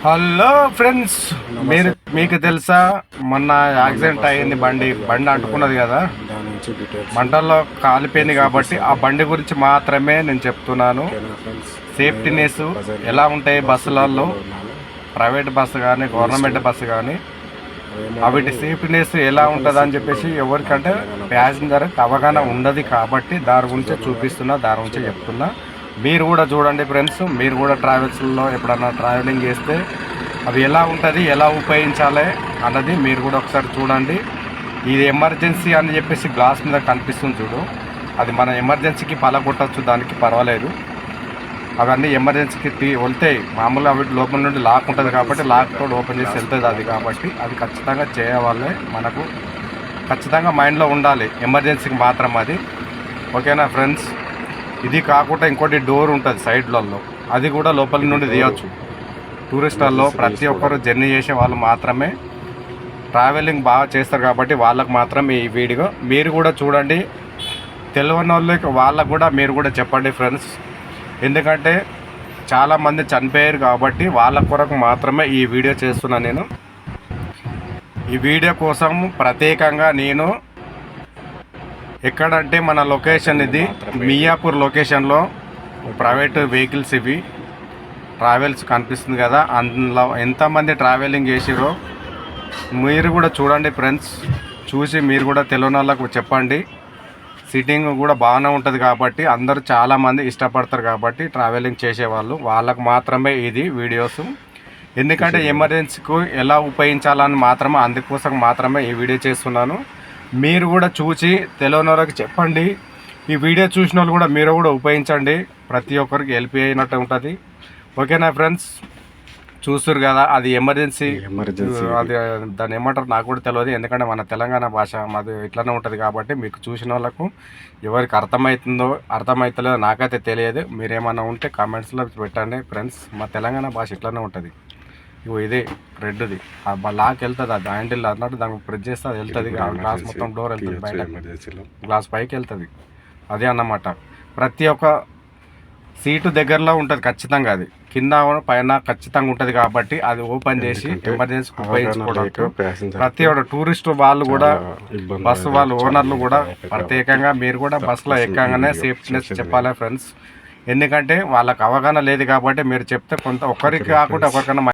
Hello friends, మీకు తెలుసా మొన్న యాక్సిడెంట్ అయ్యింది. బండి అంటుకున్నది కదా, మంటల్లో కాలిపోయింది. కాబట్టి ఆ బండి గురించి మాత్రమే నేను చెప్తున్నాను. సేఫ్టీనెస్ ఎలా ఉంటాయి బస్సులలో, ప్రైవేట్ బస్సు కానీ గవర్నమెంట్ బస్సు కానీ, వీటి సేఫ్టీనెస్ ఎలా ఉంటుంది అని చెప్పేసి ఎవరికంటే ప్యాసింజర్ అవగాహన ఉండదు. కాబట్టి దాని గురించి చూపిస్తున్నా, దాని గురించి చెప్తున్నా. మీరు కూడా చూడండి ఫ్రెండ్స్. మీరు కూడా ట్రావెల్స్లో ఎప్పుడన్నా ట్రావెలింగ్ చేస్తే అవి ఎలా ఉంటుంది, ఎలా ఉపయోగించాలి అన్నది మీరు కూడా ఒకసారి చూడండి. ఇది ఎమర్జెన్సీ అని చెప్పేసి గ్లాస్ మీద కనిపిస్తుంది చూడు, అది మన ఎమర్జెన్సీకి పలగొట్టచ్చు, దానికి పర్వాలేదు. అవన్నీ ఎమర్జెన్సీకి వెళ్తాయి. మామూలుగా అవి లోపల నుండి లాక్ ఉంటుంది కాబట్టి లాక్ తోడు ఓపెన్ చేసి వెళ్తుంది అది. కాబట్టి అది ఖచ్చితంగా చేయవాలే, మనకు ఖచ్చితంగా మైండ్లో ఉండాలి. ఎమర్జెన్సీకి మాత్రం అది. ఓకేనా ఫ్రెండ్స్? ఇది కాకుండా ఇంకోటి డోర్ ఉంటుంది సైడ్లలో, అది కూడా లోపల నుండి తీయవచ్చు. టూరిస్టులలో ప్రతి ఒక్కరు జర్నీ చేసే వాళ్ళు మాత్రమే ట్రావెలింగ్ బాగా చేస్తారు కాబట్టి వాళ్ళకు మాత్రమే ఈ వీడియో. మీరు కూడా చూడండి, తెలియని వాళ్ళకు కూడా మీరు కూడా చెప్పండి ఫ్రెండ్స్. ఎందుకంటే చాలామంది చనిపోయారు కాబట్టి వాళ్ళ కొరకు మాత్రమే ఈ వీడియో చేస్తున్నాను నేను. ఈ వీడియో కోసం ప్రత్యేకంగా నేను ఎక్కడంటే మన లొకేషన్ ఇది మియాపూర్ లొకేషన్లో ప్రైవేట్ వెహికల్స్ ఇవి ట్రావెల్స్ కనిపిస్తుంది కదా, అందులో ఎంతమంది ట్రావెలింగ్ చేసిరో మీరు కూడా చూడండి ఫ్రెండ్స్. చూసి మీరు కూడా తెలియని వాళ్ళకు చెప్పండి. సిట్టింగ్ కూడా బాగానే ఉంటుంది కాబట్టి అందరూ చాలామంది ఇష్టపడతారు కాబట్టి ట్రావెలింగ్ చేసేవాళ్ళు వాళ్ళకు మాత్రమే ఇది వీడియోస్. ఎందుకంటే ఎమర్జెన్సీకు ఎలా ఉపయోగించాలని మాత్రమే, అందుకోసం మాత్రమే ఈ వీడియో చేస్తున్నాను. మీరు కూడా చూసి తెలియని వాళ్ళకి చెప్పండి. ఈ వీడియో చూసిన వాళ్ళు కూడా మీరు కూడా ఉపయోగించండి. ప్రతి ఒక్కరికి హెల్ప్ అయినట్టు ఉంటుంది. ఓకేనా ఫ్రెండ్స్? చూస్తారు కదా, అది ఎమర్జెన్సీ. అది దాన్ని ఏమంటారు నాకు కూడా తెలియదు, ఎందుకంటే మన తెలంగాణ భాష మాది ఇట్లానే ఉంటుంది కాబట్టి మీకు చూసిన వాళ్ళకు ఎవరికి అర్థమవుతలేదో నాకైతే తెలియదు. మీరేమన్నా ఉంటే కామెంట్స్లో పెట్టండి ఫ్రెండ్స్. మా తెలంగాణ భాష ఇట్లానే ఉంటుంది. ఇగో ఇదే రెడ్ది లాక్ వెళ్తుంది, అది హ్యాండిల్ అన్నట్టు దానికి ప్రెస్ చేస్తే అది వెళ్తుంది. గ్లాస్ మొత్తం డోర్ వెళ్తుంది, బయట గ్లాస్ పైకి వెళ్తుంది. అదే అన్నమాట. ప్రతి ఒక్క సీటు దగ్గరలో ఉంటుంది ఖచ్చితంగా. అది కింద పైన ఖచ్చితంగా ఉంటుంది కాబట్టి అది ఓపెన్ చేసి ఎమర్జెన్సీకి ఉపయోగించుకోవడానికి ప్రతి ఒక్క టూరిస్ట్ వాళ్ళు కూడా, బస్సు వాళ్ళు ఓనర్లు కూడా ప్రత్యేకంగా మీరు కూడా బస్సులో ఎక్కగానే సేఫ్టీనెస్ చెప్పాలి ఫ్రెండ్స్. ఎందుకంటే వాళ్ళకి అవగాహన లేదు కాబట్టి మీరు చెప్తే కొంత ఒకరికి కాకుండా ఒకరికన్నా